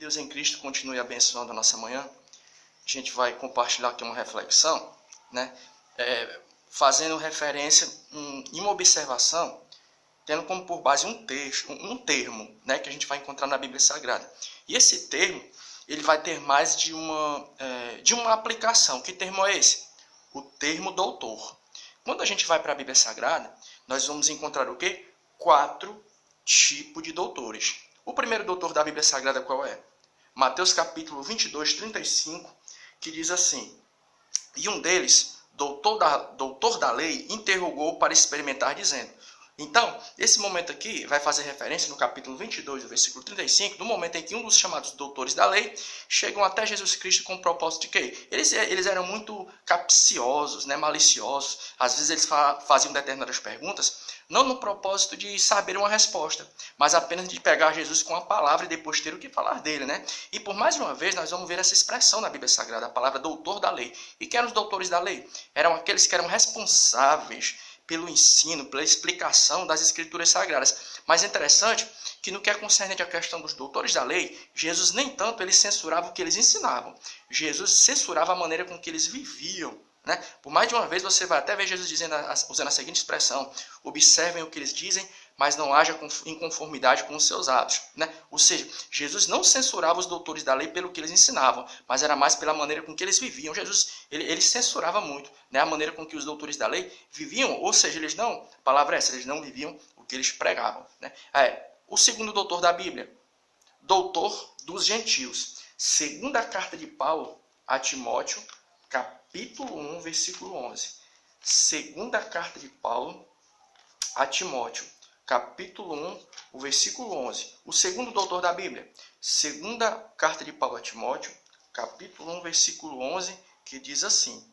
Deus em Cristo continue abençoando a nossa manhã. A gente vai compartilhar aqui uma reflexão, né? Fazendo referência em uma observação, tendo como por base um termo, né, que a gente vai encontrar na Bíblia Sagrada. E esse termo, ele vai ter mais de uma aplicação. Que termo é esse? O termo doutor. Quando a gente vai para a Bíblia Sagrada, nós vamos encontrar o quê? 4 tipos de doutores. O primeiro doutor da Bíblia Sagrada qual é? Mateus capítulo 22, 35, que diz assim: e um deles, doutor da lei, interrogou para experimentar, dizendo. Então, esse momento aqui vai fazer referência no capítulo 22, do versículo 35, do momento em que um dos chamados doutores da lei chegam até Jesus Cristo com o propósito de quê? Eles eram muito capciosos, né, maliciosos. Às vezes eles faziam determinadas perguntas, não no propósito de saber uma resposta, mas apenas de pegar Jesus com a palavra e depois ter o que falar dele, né? E por mais uma vez nós vamos ver essa expressão na Bíblia Sagrada, a palavra doutor da lei. E quem eram os doutores da lei? Eram aqueles que eram responsáveis pelo ensino, pela explicação das Escrituras Sagradas. Mas é interessante que no que é concernente à questão dos doutores da lei, Jesus nem tanto ele censurava o que eles ensinavam. Jesus censurava a maneira com que eles viviam. Né? Por mais de uma vez você vai até ver Jesus dizendo, usando a seguinte expressão: observem o que eles dizem, mas não haja em conformidade com os seus atos. Né? Ou seja, Jesus não censurava os doutores da lei pelo que eles ensinavam, mas era mais pela maneira com que eles viviam. Jesus ele censurava muito, né, a maneira com que os doutores da lei viviam, ou seja, eles não, a palavra é essa, eles não viviam o que eles pregavam. Né? O segundo doutor da Bíblia, doutor dos gentios. Segunda carta de Paulo a Timóteo, capítulo 1, versículo 11. Segunda carta de Paulo a Timóteo, capítulo 1, o versículo 11. O segundo doutor da Bíblia. Segunda carta de Paulo a Timóteo, capítulo 1, versículo 11, que diz assim: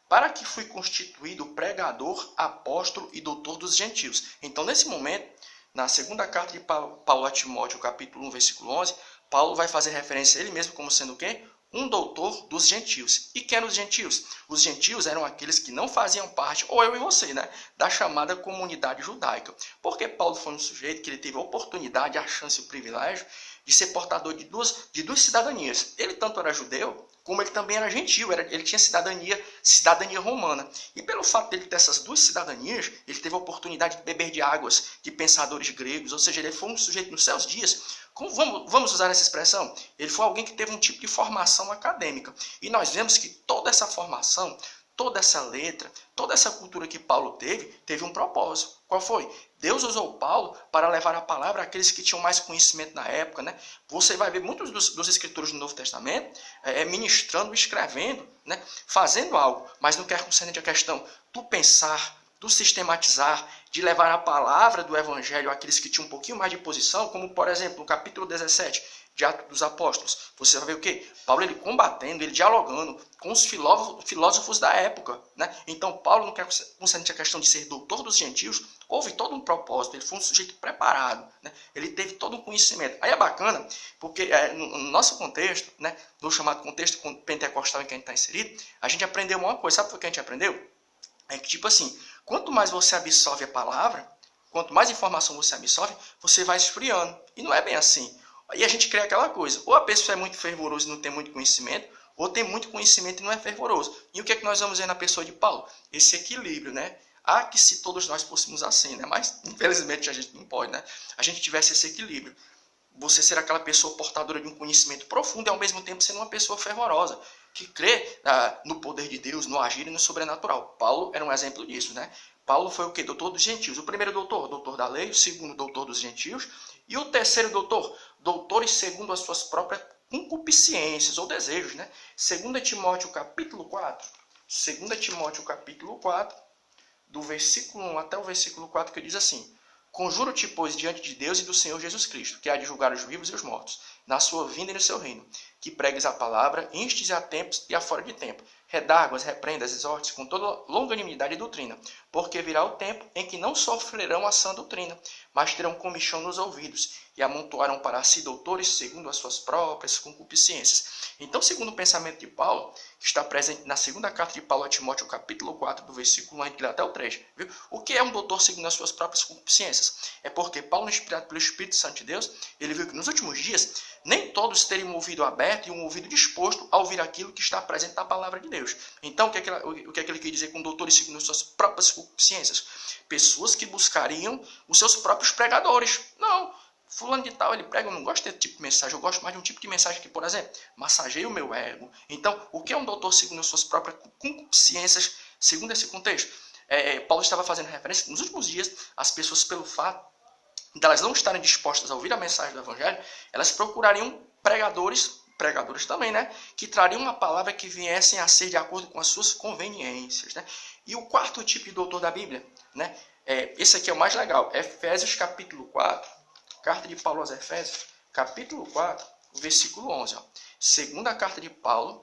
para que fui constituído pregador, apóstolo e doutor dos gentios. Então, nesse momento, na segunda carta de Paulo a Timóteo, capítulo 1, versículo 11, Paulo vai fazer referência a ele mesmo como sendo o quê? Um doutor dos gentios. E quem eram os gentios? Os gentios eram aqueles que não faziam parte, ou eu e você, né, da chamada comunidade judaica. Porque Paulo foi um sujeito que ele teve a oportunidade, a chance e o privilégio de ser portador de duas cidadanias. Ele tanto era judeu, como ele também era gentil, ele tinha cidadania romana. E pelo fato dele ter essas duas cidadanias, ele teve a oportunidade de beber de águas de pensadores gregos, ou seja, ele foi um sujeito nos seus dias. Vamos usar essa expressão? Ele foi alguém que teve um tipo de formação acadêmica. E nós vemos que toda essa formação, toda essa letra, toda essa cultura que Paulo teve um propósito. Qual foi? Deus usou Paulo para levar a palavra àqueles que tinham mais conhecimento na época. Né? Você vai ver muitos dos escritores do Novo Testamento ministrando, escrevendo, né? Fazendo algo, mas não quer concernente a questão do pensar, do sistematizar, de levar a palavra do Evangelho àqueles que tinham um pouquinho mais de posição, como, por exemplo, no capítulo 17 de Atos dos Apóstolos. Você vai ver o quê? Paulo ele combatendo, ele dialogando com os filósofos da época. Né? Então, Paulo não quer concernente a questão de ser doutor dos gentios, houve todo um propósito, ele foi um sujeito preparado, né? Ele teve todo um conhecimento. Aí é bacana, porque no nosso contexto, né, no chamado contexto pentecostal em que a gente está inserido, a gente aprendeu uma coisa. Sabe por que a gente aprendeu? É que, tipo assim, quanto mais você absorve a palavra, quanto mais informação você absorve, você vai esfriando. E não é bem assim. E a gente cria aquela coisa, ou a pessoa é muito fervorosa e não tem muito conhecimento, ou tem muito conhecimento e não é fervoroso. E o que é que nós vamos ver na pessoa de Paulo? Esse equilíbrio, né? Ah, que se todos nós fôssemos assim, né? Mas, infelizmente, a gente não pode, né? A gente tivesse esse equilíbrio. Você ser aquela pessoa portadora de um conhecimento profundo e, ao mesmo tempo, ser uma pessoa fervorosa, que crê no poder de Deus, no agir e no sobrenatural. Paulo era um exemplo disso, né? Paulo foi o quê? Doutor dos gentios. O primeiro doutor da lei. O segundo, doutor dos gentios. E o terceiro doutores segundo as suas próprias concupiscências ou desejos, né? 2 Timóteo capítulo 4. 2 Timóteo capítulo 4, do versículo 1 até o versículo 4, que diz assim: conjuro-te, pois, diante de Deus e do Senhor Jesus Cristo, que há de julgar os vivos e os mortos, na sua vinda e no seu reino, que pregues a palavra, instes a tempos e a fora de tempo, redarguas, repreendas, exortes com toda longanimidade e doutrina, porque virá o tempo em que não sofrerão a sã doutrina, mas terão comichão nos ouvidos, e amontoarão para si doutores segundo as suas próprias concupiscências. Então, segundo o pensamento de Paulo, que está presente na segunda carta de Paulo a Timóteo, capítulo 4, do versículo 1 até o 3, viu? O que é um doutor segundo as suas próprias concupiscências? É porque Paulo, inspirado pelo Espírito Santo de Deus, ele viu que nos últimos dias nem todos teriam um ouvido aberto e um ouvido disposto a ouvir aquilo que está presente na palavra de Deus. Então, o que é que ele quer dizer com doutores segundo suas próprias concupiscências? Pessoas que buscariam os seus próprios pregadores. Não, fulano de tal, ele prega, eu não gosto desse tipo de mensagem, eu gosto mais de um tipo de mensagem que, por exemplo, massageia o meu ego. Então, o que é um doutor segundo suas próprias concupiscências, segundo esse contexto? Paulo estava fazendo referência que nos últimos dias, as pessoas, pelo fato delas não estarem dispostas a ouvir a mensagem do Evangelho, elas procurariam pregadores também, né? Que trariam uma palavra que viessem a ser de acordo com as suas conveniências, né? E o quarto tipo de doutor da Bíblia, né? Esse aqui é o mais legal. Efésios capítulo 4, carta de Paulo aos Efésios, capítulo 4, versículo 11. Ó. Segunda carta de Paulo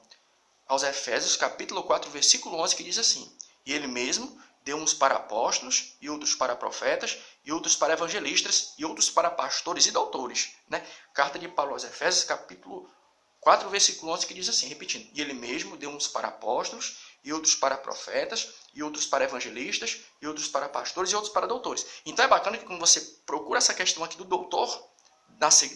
aos Efésios, capítulo 4, versículo 11, que diz assim: E ele mesmo deu uns para apóstolos, e outros para profetas, e outros para evangelistas, e outros para pastores e doutores. Né? Carta de Paulo aos Efésios, capítulo 4, versículo 11, que diz assim, repetindo: E ele mesmo deu uns para apóstolos, e outros para profetas, e outros para evangelistas, e outros para pastores, e outros para doutores. Então é bacana que quando você procura essa questão aqui do doutor,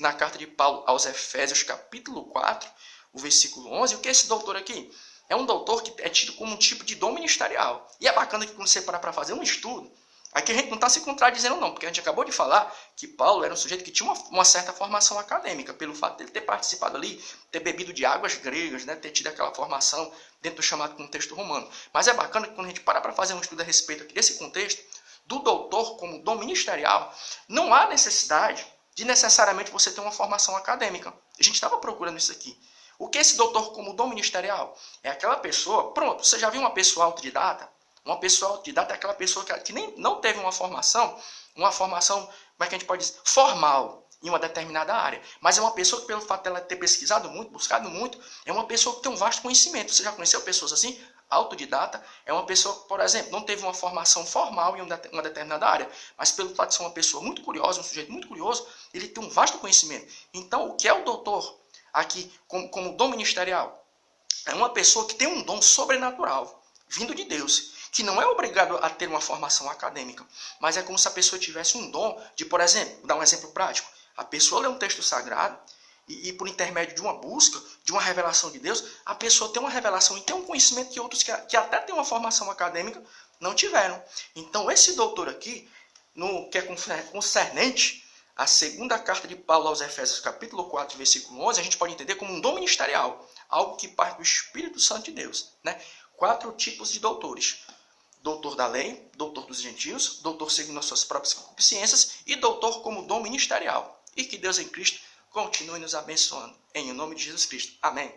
na carta de Paulo aos Efésios, capítulo 4, o versículo 11, o que é esse doutor aqui? É um doutor que é tido como um tipo de dom ministerial. E é bacana que quando você parar para fazer um estudo, aqui a gente não está se contradizendo não, porque a gente acabou de falar que Paulo era um sujeito que tinha uma certa formação acadêmica, pelo fato de ele ter participado ali, ter bebido de águas gregas, né, ter tido aquela formação dentro do chamado contexto romano. Mas é bacana que quando a gente parar para fazer um estudo a respeito aqui desse contexto, do doutor como dom ministerial, não há necessidade de necessariamente você ter uma formação acadêmica. A gente estava procurando isso aqui. O que é esse doutor como dom ministerial? É aquela pessoa, pronto, você já viu uma pessoa autodidata? Uma pessoa autodidata é aquela pessoa que nem, não teve uma formação, como é que a gente pode dizer, formal em uma determinada área. Mas é uma pessoa que, pelo fato dela ter pesquisado muito, buscado muito, é uma pessoa que tem um vasto conhecimento. Você já conheceu pessoas assim? Autodidata é uma pessoa que, por exemplo, não teve uma formação formal em uma determinada área, mas pelo fato de ser uma pessoa muito curiosa, um sujeito muito curioso, ele tem um vasto conhecimento. Então, o que é o doutor aqui como dom ministerial? É uma pessoa que tem um dom sobrenatural, vindo de Deus, que não é obrigado a ter uma formação acadêmica, mas é como se a pessoa tivesse um dom de, por exemplo, vou dar um exemplo prático, a pessoa lê um texto sagrado e por intermédio de uma busca, de uma revelação de Deus, a pessoa tem uma revelação e tem um conhecimento que outros que até têm uma formação acadêmica não tiveram. Então esse doutor aqui, no que é concernente a segunda carta de Paulo aos Efésios, capítulo 4, versículo 11, a gente pode entender como um dom ministerial, algo que parte do Espírito Santo de Deus. Né? 4 tipos de doutores: doutor da lei, doutor dos gentios, doutor segundo as suas próprias concupiscências e doutor como dom ministerial. E que Deus em Cristo continue nos abençoando. Em nome de Jesus Cristo. Amém.